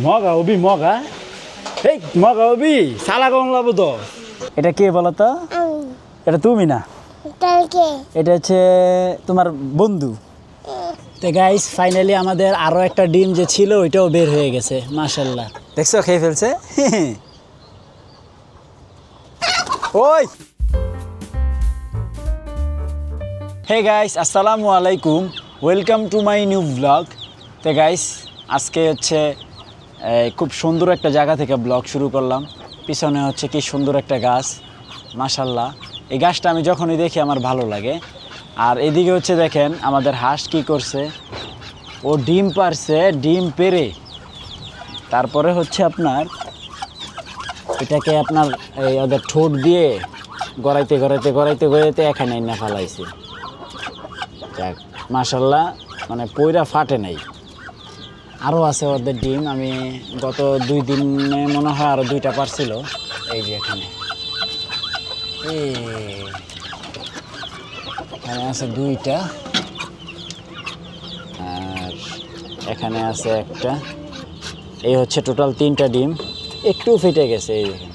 মগা হবি মগা এই মগা হবি সালা কম লাভ তো এটা কে বলো তো এটা তুমি না এটা হচ্ছে তোমার বন্ধু তো গাইস ফাইনালি আমাদের আরো একটা ডিম যে ছিল ওইটাও বের হয়ে গেছে মাশাআল্লাহ দেখছো খেয়ে ফেলছে ওই হে গাইস আসসালামু আলাইকুম welcome to my new blog তো গাইস আজকে হচ্ছে খুব সুন্দর একটা জায়গা থেকে ব্লগ শুরু করলাম পিছনে হচ্ছে কি সুন্দর একটা গাছ মাশাআল্লাহ এই গাছটা আমি যখনই দেখি আমার ভালো লাগে আর এদিকে হচ্ছে দেখেন আমাদের হাঁস কি করছে ও ডিম পারছে ডিম পেরে তারপরে হচ্ছে আপনার এটাকে আপনার এই ওদের ঠোঁট দিয়ে গড়াইতে গড়াইতে গড়াইতে গড়াইতে এখানে না ফালাইছে যাক মাশাআল্লাহ মানে পয়রা ফাটে নাই আরও আছে ওদের ডিম আমি গত 2 দিনে মনে হয় আরও 2টা পারছিল এই যে এখানে এখানে আছে 2টা আর এখানে আছে একটা এই হচ্ছে টোটাল 3টা ডিম একটু ফেটে গেছে এই দেখেন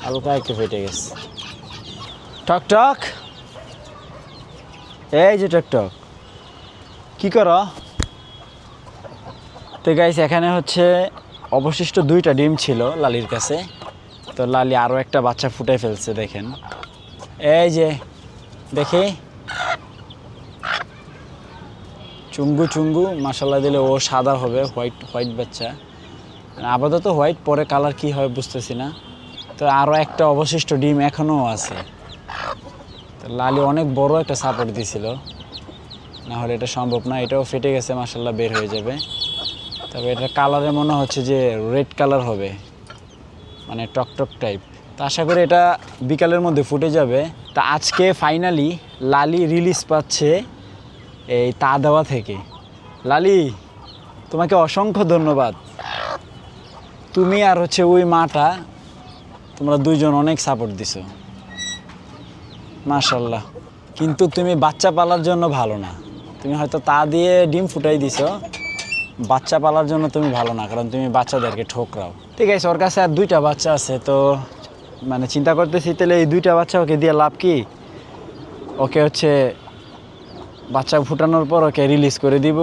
হালকা একটু ফেটে গেছে টক টক এই যে টক টক কী করো তো গাইস এখানে হচ্ছে অবশিষ্ট 2টা ডিম ছিল লালির কাছে তো লালি আরও একটা বাচ্চা ফুটে ফেলছে দেখেন এই যে দেখি চুঙ্গু চুঙ্গু মাশাআল্লাহ দিলে ও সাদা হবে হোয়াইট বাচ্চা আপাতত হোয়াইট পরে কালার কি হয় বুঝতেছি না তো আরও একটা অবশিষ্ট ডিম এখনও আছে তো লালি অনেক বড় একটা সাপোর্ট দিছিল না হলে এটা সম্ভব না এটাও ফেটে গেছে মাশাআল্লাহ বের হয়ে যাবে তবে এটা কালারে মনে হচ্ছে যে রেড কালার হবে মানে টকটক টাইপ তো আশা করি এটা বিকালের মধ্যে ফুটে যাবে তা আজকে ফাইনালি লালি রিলিজ পাচ্ছে এই তা দেওয়া থেকে লালি তোমাকে অসংখ্য ধন্যবাদ তুমি আর হচ্ছে ওই মাটা তোমরা দুইজন অনেক সাপোর্ট দিছো মাশাআল্লাহ কিন্তু তুমি বাচ্চা পালার জন্য ভালো না তুমি হয়তো তা দিয়ে ডিম ফুটাই দিছো বাচ্চা পালার জন্য তুমি ভালো না কারণ তুমি বাচ্চাদেরকে ঠোকরাও ঠিক আছে ওর কাছে আর 2টা বাচ্চা আছে তো মানে চিন্তা করতেছি তাহলে এই 2টা বাচ্চা ওকে দিয়ে লাভ কি ওকে হচ্ছে বাচ্চা ফুটানোর পর ওকে রিলিজ করে দিব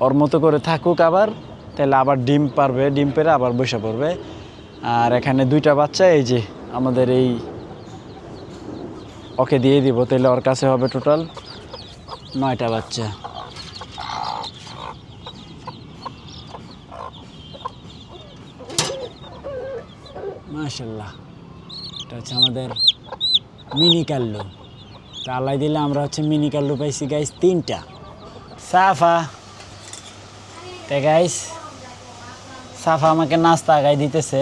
ওর মতো করে থাকুক আবার তাহলে আবার ডিম পারবে ডিম পেরে আবার বসে পড়বে আর এখানে 2টা বাচ্চা এই যে আমাদের এই ওকে দিয়ে দিব তাহলে ওর কাছে হবে টোটাল 9টা বাচ্চা মাশাআল্লাহ এটা হচ্ছে আমাদের মিনি কাল্লু তা আল্লাহ দিলে আমরা হচ্ছে মিনি কাল্লু পাইছি গাইস 3টা সাফা তে গাইস সাফা আমাকে নাস্তা আগাই দিতেছে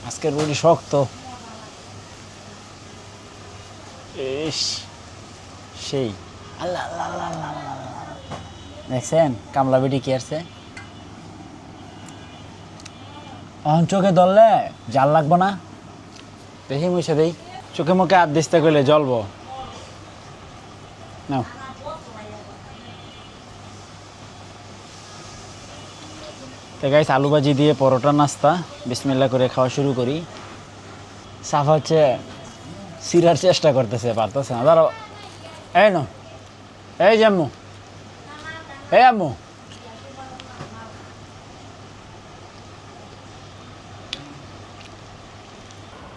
আজকের রুটি শক্ত ইস সেই আল্লাহ আল্লাহ আল্লাহ আল্লাহ দেখছেন কামলা বেটি কি আসছে অন চোখে ধরলে জাল লাগবো না দেখি মুছে দেই চোখে মুখে হাত দিতে গেলে জ্বলবো নাও তো গাইস আলু ভাজি দিয়ে পরোটা নাস্তা বিসমিল্লাহ করে খাওয়া শুরু করি সাফা হচ্ছে সিরার চেষ্টা করতেছে পারতেছে না ধরো এই না এই যে আম্মু এই আম্মু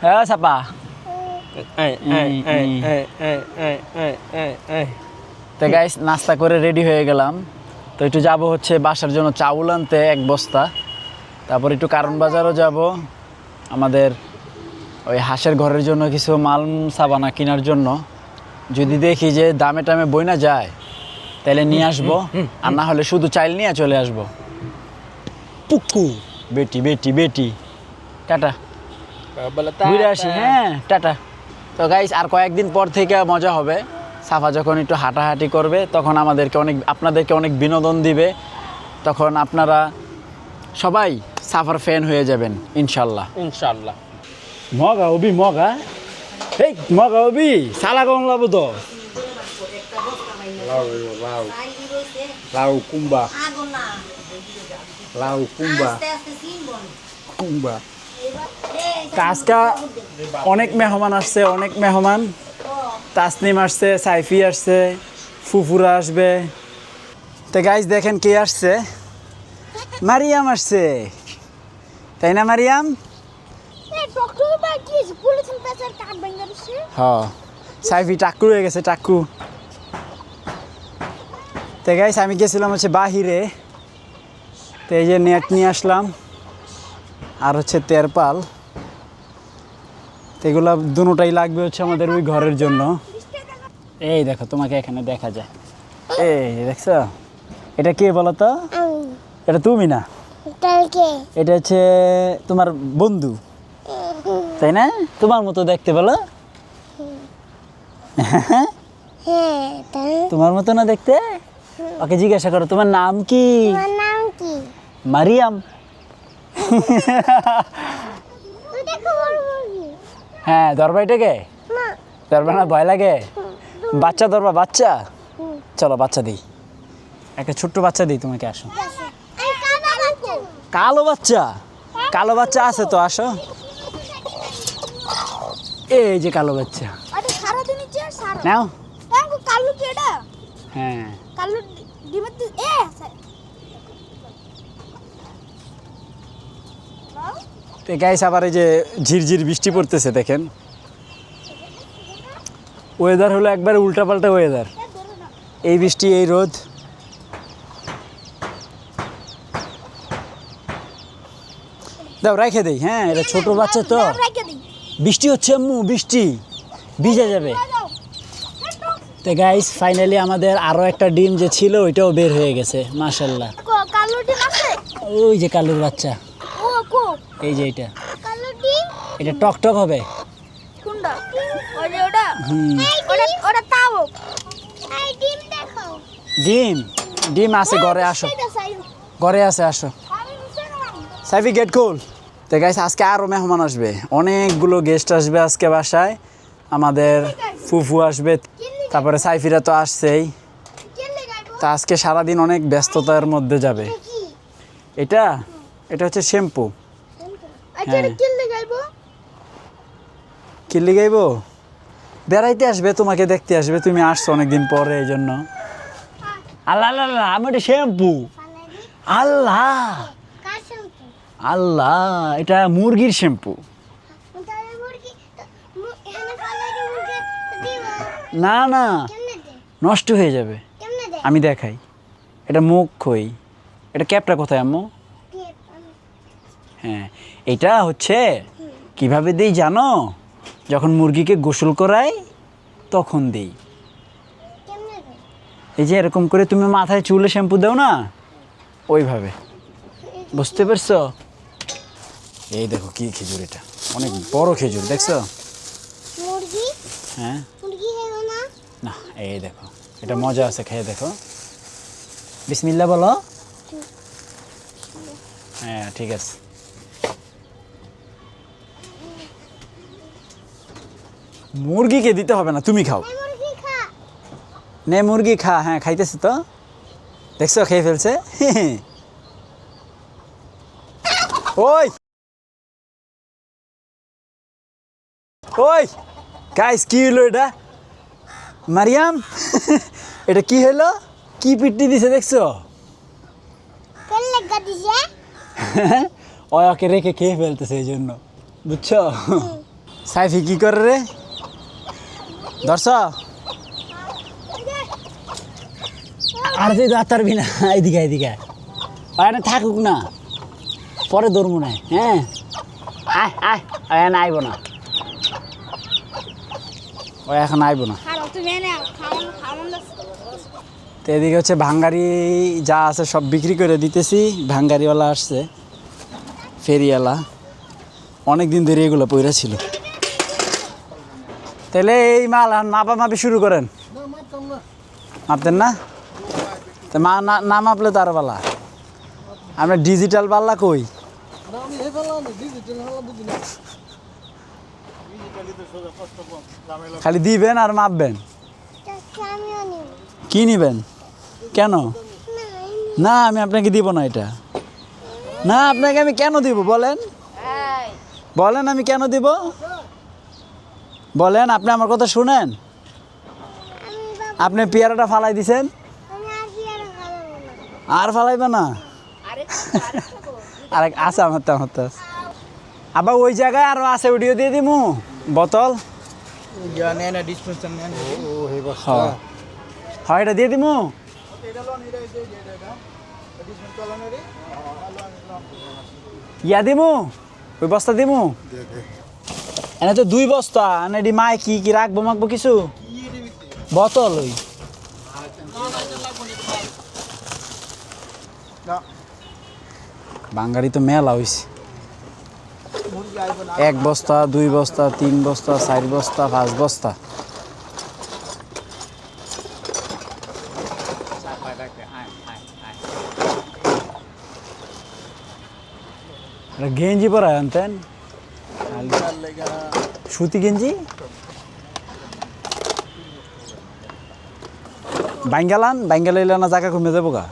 হ্যাঁ সাপা তো গাইস নাস্তা করে রেডি হয়ে গেলাম তো একটু যাবো হচ্ছে বাসার জন্য চাউল আনতে 1 বস্তা তারপর একটু কারণ বাজারও যাব আমাদের ওই হাঁসের ঘরের জন্য কিছু মাল সাবানা কেনার জন্য যদি দেখি যে দামে টামে বই না যায় তাহলে নিয়ে আসবো আর না হলে শুধু চাইল নিয়ে চলে আসবো পুক্কু বেটি বেটি বেটি টাটা ঘুরে আসি হ্যাঁ টাটা তো গাইস আর কয়েকদিন পর থেকে মজা হবে সাফা যখন একটু হাঁটাহাঁটি করবে তখন আপনাদেরকে অনেক বিনোদন দিবে তখন আপনারা সবাই সাফার ফ্যান হয়ে যাবেন ইনশাল্লাহ ইনশাআল্লাহ মগা হবি মগা এই মগা হবি সালা কম লাভ তো লাউ কুম্বা লাউ কুমবা আস্তে আস্তে চিনবো না। কুমবা এই তা আজকে অনেক মেহমান আসছে, অনেক মেহমান। তাসনিম আসছে, সাইফি আসছে, ফুফুরা আসবে। তো গাইজ দেখেন কে আসছে, মারিয়াম আসছে, তাই না মারিয়াম? ডক্টর বা কি বলেছেন পেছার কাট ভাঙা দিছে। হ্যাঁ, সাইফি টাক্কু হয়ে গেছে, টাক্কু। তো গাইজ আমি গেছিলাম হচ্ছে বাহিরে, তো এই যে নেট নিয়ে আসলাম আর হচ্ছে তেরপাল। তো এগুলো দুটোটাই লাগবে হচ্ছে আমাদের ওই ঘরের জন্য। এই দেখো, তোমাকে এখানে দেখা যায়, এই দেখছো? এটা কে বলো তো? এটা তুমি না, কালকে এটা হচ্ছে তোমার বন্ধু, তাই না? তোমার মতো দেখতে বলো। হ্যাঁ তাই তোমার মতো না দেখতে? ওকে জিজ্ঞাসা করো তোমার নাম কি? তোমার নাম কি? মারিয়াম। ওটা খবর বলবি হ্যাঁ, ধরবা এটাকে? না। ধরবা না, ভয় লাগে? বাচ্চা ধরবা, বাচ্চা? চলো বাচ্চা দিই, একটা ছোট্ট বাচ্চা দিই তোমাকে, আসো। এই কাদা বাচ্চা কালো বাচ্চা? কালো বাচ্চা আছে তো, আসো। এই যে কালো বাচ্চা, আরে সারা দিন যে সারা নাও। আঙ্কু কালু কি এটা? হ্যাঁ, কালু ডিমত এ তো গাইস আবার এই যে ঝিরঝির বৃষ্টি পড়তেছে, দেখেন। ওয়েদার হলো একবার উল্টাপাল্টা ওয়েদার, এই বৃষ্টি এই রোদ। দাও রেখে দেই, হ্যাঁ এটা ছোট বাচ্চা তো। রেখে দিই বৃষ্টি হচ্ছে আম্মু, বৃষ্টি ভিজে যাবে। তো গাইস ফাইনালি আমাদের আরও একটা ডিম যে ছিল ওইটাও বের হয়ে গেছে, মাশাল্লাহ। কালু ডিম আছে ওই যে কালুর বাচ্চা, ও কো এই যে এটা, কালু ডিম এটা টক টক হবে। কোনটা ওই যে ওটা হুম, ওটা ওটা তাও এই ডিম দেখো ডিম ডিম আছে ঘরে, আসো এটা সাই ঘরে আছে, আসো। আমি বুঝতে না সাইফি গেট খোল। তো গাইস আজকে আরও মেহমান আসবে, অনেকগুলো গেস্ট আসবে আজকে বাসায়। আমাদের ফুফু আসবে, তারপরে সাইফিরা তো আসছেই। কেলে গাইবো তা আজকে সারাদিন অনেক ব্যস্ততার মধ্যে যাবে। কি এটা এটা হচ্ছে শ্যাম্পু। আচ্ছা এটা কেলে গাইবো কিল্লি গাইবো? বেড়াইতে আসবে, তোমাকে দেখতে আসবে, তুমি আসছো অনেকদিন পরে, এই জন্য। আল্লাহ আল্লাহ আল্লাহ, আমার এটা শ্যাম্পু। আল্লাহ কার শ্যাম্পু আল্লাহ, এটা মুরগির শ্যাম্পু। তাহলে মুরগি এখানে ফালাইতে মুরগি দিব না না, কেমনে দে নষ্ট হয়ে যাবে। কেমনে দে আমি দেখাই, এটা মুখ কই, এটা ক্যাপটা কোথায় আম্মু? হ্যাঁ, এটা হচ্ছে কিভাবে দিই জানো? যখন মুরগিকে গোসল করাই তখন দিই। কেমনে দে এই যে এরকম করে তুমি মাথায় চুলে শ্যাম্পু দাও না, ওইভাবে। বুঝতে পারছো? এই দেখো কি খেজুর, এটা অনেক বড় খেজুর, দেখছো? মুরগি হ্যাঁ মুরগি হেলো না না, এই দেখো, এটা মজা আছে, খেয়ে দেখো। বিসমিল্লাহ বলো। হ্যাঁ ঠিক আছে। মুরগিকে দিতে হবে না, তুমি খাও। মুরগি খা নে মুরগি খা, হ্যাঁ খাইতেছে তো, দেখছো খেয়ে ফেলছে। ওই ওই গাইস, কি হলো এটা? মারিয়াম, এটা কি হলো? কি পিটি দিছে দেখছো? কেলে গাদিছে ওই ওকে রেখে খেয়ে ফেলতেছে, এই জন্য, বুঝছো? সাইফি কি করে রে, ধরছ? আর তুই তো পারবি না, এদিকে এদিকে না থাকুক না, পরে ধরবো না। হ্যাঁ আয় আয়, না আইব না, ও এখন আইব না। খাও তুমি এনে খাওয়ানো খাওয়ানো তো এদিকে হচ্ছে ভাঙ্গারি যা আছে সব বিক্রি করে দিতেছি। ভাঙ্গারিওয়ালা আসছে, ফেরিওয়ালা, অনেক দিন ধরে এগুলো পইরা ছিল। তাহলে এই মাল আর মাপামাপি শুরু করেন। মাপতেন না? তো মা না মাপলে তো আরো বালা। আমরা ডিজিটাল পাল্লা কই? খালি দিবেন আর মাপবেন। আমিও নিব কি নিবেন? কেন? না না আমি আপনাকে দিব না এটা। না আপনাকে আমি কেন দিব বলেন, বলেন আমি কেন দিব, বলেন আপনি আমার কথা শুনেন। আপনি পেয়ারাটা ফালাই দিছেন, আর ফালাইবে না, আরেক আছে আমার তো আছে। আবার ওই জায়গায় আরো আছে, ভিডিও দিয়ে দিমু বোতল। হ্যাঁ এটা দিয়ে দিমু। ইয়া দিমু, ওই বস্তা দিমু। এনে তো 2 বস্তা, এনে এটি মায় কি কি রাখবো মাখবো কিছু বোতল ওই বাঙালি তো মেলা হইছে। 1 বস্তা 2 বস্তা 3 বস্তা 4 বস্তা 5 বস্তা। গেঞ্জি পরা আনতেন, সুতি গেঞ্জি বাঙ্গালান, বাঙ্গালাইলা না জায়গা কমে যাবো গা।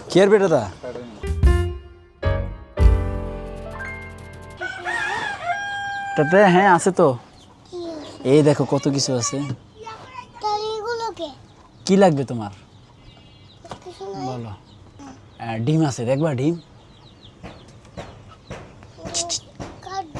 কি আর বেটা দা তাতে, হ্যাঁ আছে তো, এই দেখো কত কিছু আছে। কি লাগবে তোমার বলো? ডিম আছে, দেখবা ডিম।